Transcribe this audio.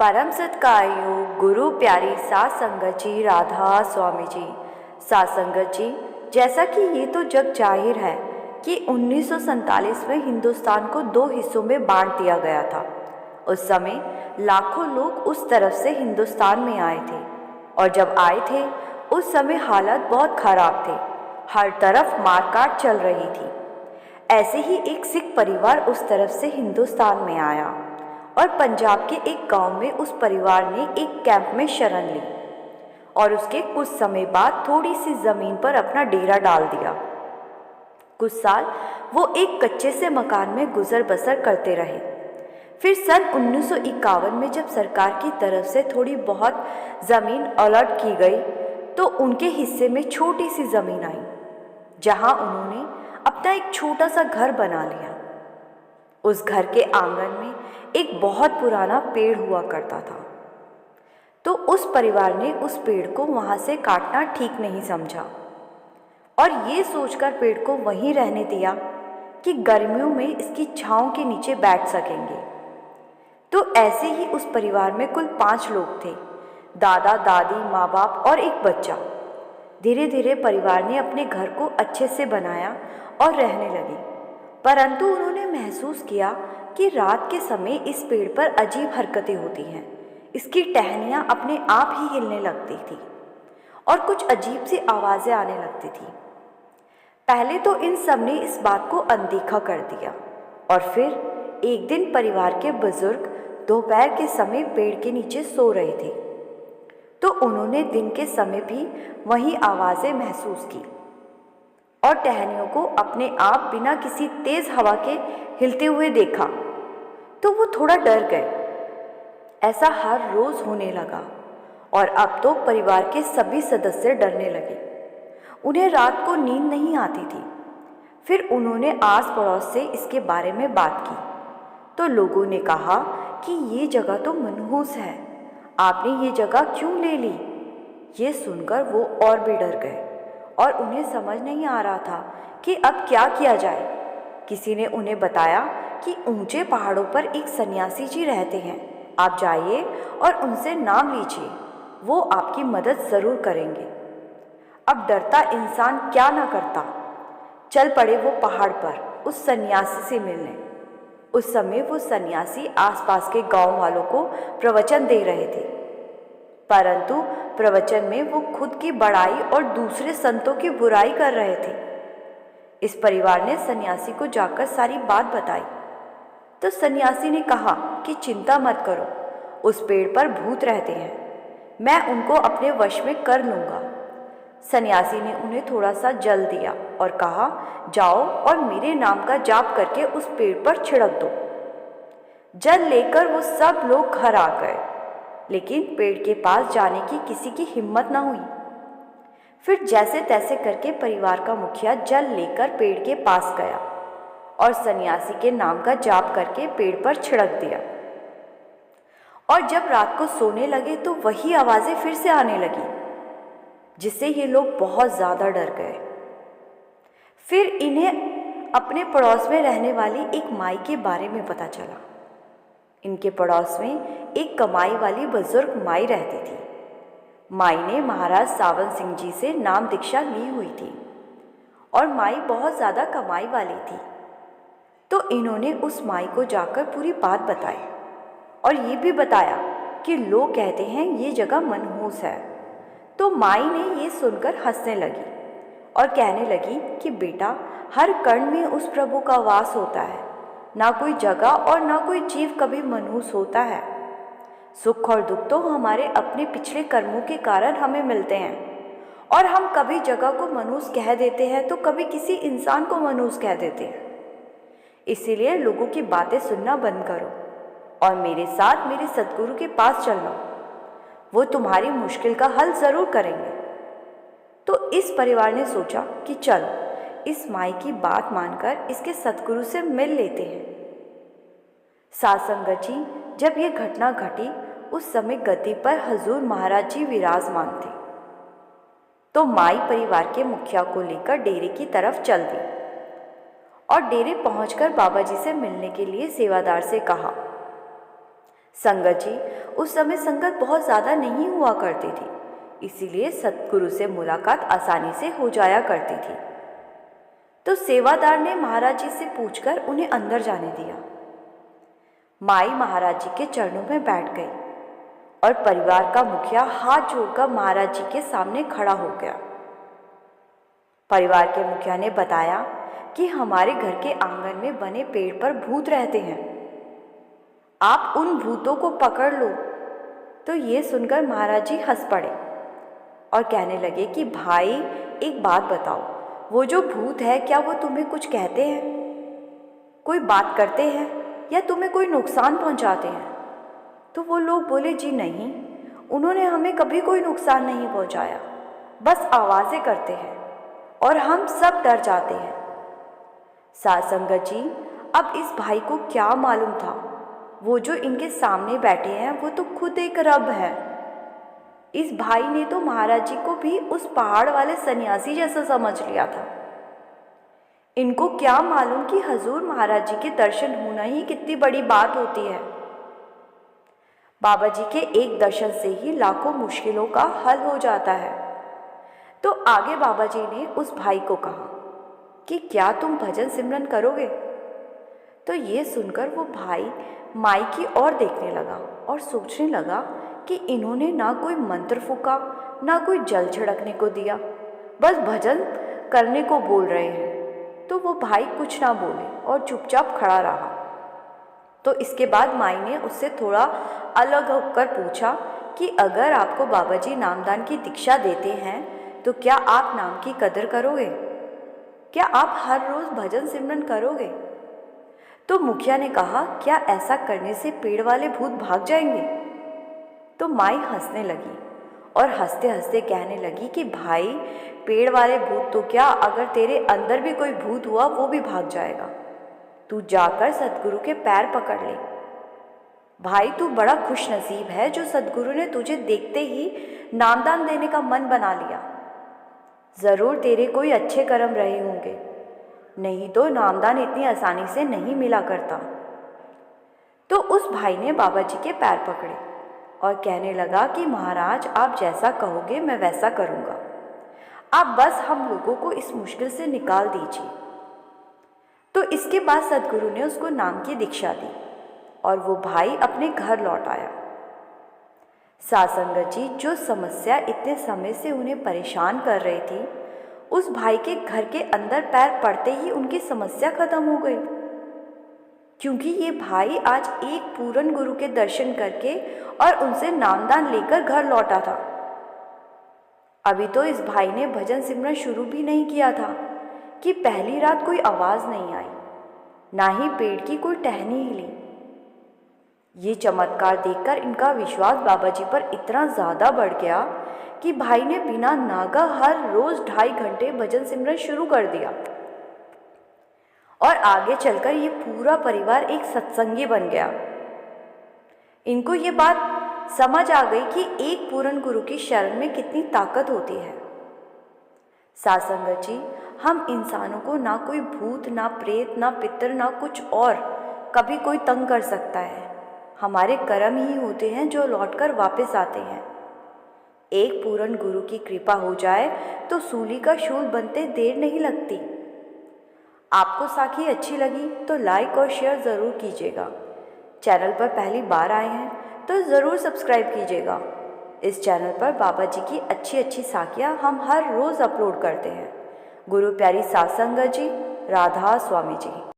परम सत्कार्यो गुरु प्यारी सात संगत जी, राधा स्वामी जी। सात संगत जी, जैसा कि ये तो जग जाहिर है कि 1947 में हिंदुस्तान को दो हिस्सों में बांट दिया गया था। उस समय लाखों लोग उस तरफ से हिंदुस्तान में आए थे और जब आए थे उस समय हालत बहुत खराब थे। हर तरफ मारकाट चल रही थी। ऐसे ही एक सिख परिवार उस तरफ से हिंदुस्तान में आया और पंजाब के एक गांव में उस परिवार ने एक कैंप में शरण ली और उसके कुछ समय बाद थोड़ी सी ज़मीन पर अपना डेरा डाल दिया। कुछ साल वो एक कच्चे से मकान में गुजर बसर करते रहे। फिर सन 1951 में जब सरकार की तरफ से थोड़ी बहुत ज़मीन अलॉट की गई तो उनके हिस्से में छोटी सी ज़मीन आई जहां उन्होंने अपना एक छोटा सा घर बना लिया। उस घर के आंगन में एक बहुत पुराना पेड़ हुआ करता था, तो उस परिवार ने उस पेड़ को वहां से काटना ठीक नहीं समझा और ये सोचकर पेड़ को वहीं रहने दिया कि गर्मियों में इसकी छांव के नीचे बैठ सकेंगे। तो ऐसे ही उस परिवार में कुल 5 लोग थे, दादा दादी, माँ बाप और एक बच्चा। धीरे धीरे परिवार ने अपने घर को अच्छे से बनाया और रहने लगे, परंतु उन्होंने महसूस किया कि रात के समय इस पेड़ पर अजीब हरकतें होती हैं। इसकी टहनियाँ अपने आप ही हिलने लगती थी और कुछ अजीब सी आवाज़ें आने लगती थी। पहले तो इन सब ने इस बात को अनदेखा कर दिया और फिर एक दिन परिवार के बुजुर्ग दोपहर के समय पेड़ के नीचे सो रहे थे, तो उन्होंने दिन के समय भी वही आवाज़ें महसूस की और टहनियों को अपने आप बिना किसी तेज हवा के हिलते हुए देखा, तो वो थोड़ा डर गए। ऐसा हर रोज होने लगा और अब तो परिवार के सभी सदस्य डरने लगे। उन्हें रात को नींद नहीं आती थी। फिर उन्होंने आस पड़ोस से इसके बारे में बात की, तो लोगों ने कहा कि ये जगह तो मनहूस है, आपने ये जगह क्यों ले ली। ये सुनकर वो और भी डर गए और उन्हें समझ नहीं आ रहा था कि अब क्या किया जाए। किसी ने उन्हें बताया कि ऊंचे पहाड़ों पर एक सन्यासी जी रहते हैं, आप जाइए और उनसे नाम लीजिए, वो आपकी मदद ज़रूर करेंगे। अब डरता इंसान क्या ना करता। चल पड़े वो पहाड़ पर उस सन्यासी से मिलने। उस समय वो सन्यासी आसपास के गांव वालों को प्रवचन दे रहे थे, परंतु प्रवचन में वो खुद की बड़ाई और दूसरे संतों की बुराई कर रहे थे। इस परिवार ने सन्यासी को जाकर सारी बात बताई, तो सन्यासी ने कहा कि चिंता मत करो, उस पेड़ पर भूत रहते हैं, मैं उनको अपने वश में कर लूँगा। सन्यासी ने उन्हें थोड़ा सा जल दिया और कहा, जाओ और मेरे नाम का जाप करके उस पेड़ पर छिड़क दो। जल लेकर वो सब लोग घर आ गए, लेकिन पेड़ के पास जाने की किसी की हिम्मत न हुई। फिर जैसे तैसे करके परिवार का मुखिया जल लेकर पेड़ के पास गया और सन्यासी के नाम का जाप करके पेड़ पर छिड़क दिया। और जब रात को सोने लगे तो वही आवाज़ें फिर से आने लगी, जिससे ये लोग बहुत ज़्यादा डर गए। फिर इन्हें अपने पड़ोस में रहने वाली एक माई के बारे में पता चला। इनके पड़ोस में एक कमाई वाली बुजुर्ग माई रहती थी। माई ने महाराज सावन सिंह जी से नाम दीक्षा ली हुई थी और माई बहुत ज़्यादा कमाई वाली थी। तो इन्होंने उस माई को जाकर पूरी बात बताई और ये भी बताया कि लोग कहते हैं ये जगह मनहूस है। तो माई ने ये सुनकर हंसने लगी और कहने लगी कि बेटा, हर कण में उस प्रभु का वास होता है, ना कोई जगह और ना कोई जीव कभी मनहूस होता है। सुख और दुख तो हमारे अपने पिछले कर्मों के कारण हमें मिलते हैं और हम कभी जगह को मनहूस कह देते हैं तो कभी किसी इंसान को मनहूस कह देते हैं। इसीलिए लोगों की बातें सुनना बंद करो और मेरे साथ मेरे सद्गुरु के पास चल लो, वो तुम्हारी मुश्किल का हल ज़रूर करेंगे। तो इस परिवार ने सोचा कि चलो इस माई की बात मानकर इसके सद्गुरु से मिल लेते हैं। सात संगत जी, जब यह घटना घटी उस समय गद्दी पर हजूर महाराज जी विराजमान थे। तो माई परिवार के मुखिया को लेकर डेरे की तरफ चल दी और डेरे पहुंचकर बाबा जी से मिलने के लिए सेवादार से कहा, संगत जी, उस समय संगत बहुत ज़्यादा नहीं हुआ करती थी, इसीलिए सतगुरु से मुलाकात आसानी से हो जाया करती थी। तो सेवादार ने महाराज जी से पूछकर उन्हें अंदर जाने दिया। माई महाराज जी के चरणों में बैठ गई और परिवार का मुखिया हाथ जोड़कर महाराज जी के सामने खड़ा हो गया। परिवार के मुखिया ने बताया कि हमारे घर के आंगन में बने पेड़ पर भूत रहते हैं, आप उन भूतों को पकड़ लो। तो ये सुनकर महाराज जी हंस पड़े और कहने लगे कि भाई एक बात बताओ, वो जो भूत है क्या वो तुम्हें कुछ कहते हैं, कोई बात करते हैं या तुम्हें कोई नुकसान पहुंचाते हैं? तो वो लोग बोले जी नहीं, उन्होंने हमें कभी कोई नुकसान नहीं पहुंचाया, बस आवाज़ें करते हैं और हम सब डर जाते हैं। साध संगत जी, अब इस भाई को क्या मालूम था, वो जो इनके सामने बैठे हैं वो तो खुद एक रब है। इस भाई ने तो महाराज जी को भी उस पहाड़ वाले सन्यासी जैसा समझ लिया था। इनको क्या मालूम कि हजूर महाराज जी के दर्शन होना ही कितनी बड़ी बात होती है। बाबा जी के एक दर्शन से ही लाखों मुश्किलों का हल हो जाता है। तो आगे बाबा जी ने उस भाई को कहा कि क्या तुम भजन सिमरन करोगे? तो ये सुनकर वो भाई माई की ओर देखने लगा और सोचने लगा कि इन्होंने ना कोई मंत्र फूका, ना कोई जल छिड़कने को दिया, बस भजन करने को बोल रहे हैं। तो वो भाई कुछ ना बोले और चुपचाप खड़ा रहा। तो इसके बाद माई ने उससे थोड़ा अलग होकर पूछा कि अगर आपको बाबा जी नामदान की दीक्षा देते हैं तो क्या आप नाम की कदर करोगे? क्या आप हर रोज़ भजन सिमरन करोगे? तो मुखिया ने कहा, क्या ऐसा करने से पेड़ वाले भूत भाग जाएंगे? तो माई हंसने लगी और हंसते हंसते कहने लगी कि भाई, पेड़ वाले भूत तो क्या, अगर तेरे अंदर भी कोई भूत हुआ वो भी भाग जाएगा। तू जाकर सतगुरु के पैर पकड़ ले। भाई, तू बड़ा खुश नसीब है जो सतगुरु ने तुझे देखते ही नामदान देने का मन बना लिया। ज़रूर तेरे कोई अच्छे कर्म रहे होंगे, नहीं तो नामदान इतनी आसानी से नहीं मिला करता। तो उस भाई ने बाबा जी के पैर पकड़े और कहने लगा कि महाराज, आप जैसा कहोगे मैं वैसा करूँगा, आप बस हम लोगों को इस मुश्किल से निकाल दीजिए। तो इसके बाद सतगुरु ने उसको नाम की दीक्षा दी और वो भाई अपने घर लौट आया। साध संगत जी, जो समस्या इतने समय से उन्हें परेशान कर रही थी, उस भाई के घर के अंदर पैर पड़ते ही उनकी समस्या खत्म हो गई, क्योंकि ये भाई आज एक पूर्ण गुरु के दर्शन करके और उनसे नामदान लेकर घर लौटा था। अभी तो इस भाई ने भजन सिमरन शुरू भी नहीं किया था कि पहली रात कोई आवाज़ नहीं आई, ना ही पेड़ की कोई टहनी हिली। ये चमत्कार देखकर इनका विश्वास बाबा जी पर इतना ज़्यादा बढ़ गया कि भाई ने बिना नागा हर रोज़ 2.5 घंटे भजन सिमरन शुरू कर दिया और आगे चलकर ये पूरा परिवार एक सत्संगी बन गया। इनको ये बात समझ आ गई कि एक पूर्ण गुरु की शरण में कितनी ताकत होती है। साध संगत जी, हम इंसानों को ना कोई भूत, ना प्रेत, ना पितर, ना कुछ और कभी कोई तंग कर सकता है। हमारे कर्म ही होते हैं जो लौटकर वापस आते हैं। एक पूर्ण गुरु की कृपा हो जाए तो सूली का शूल बनते देर नहीं लगती। आपको साखी अच्छी लगी तो लाइक और शेयर ज़रूर कीजिएगा। चैनल पर पहली बार आए हैं तो ज़रूर सब्सक्राइब कीजिएगा। इस चैनल पर बाबा जी की अच्छी अच्छी साखियाँ हम हर रोज़ अपलोड करते हैं। गुरु प्यारी साध संगत जी, राधा स्वामी जी।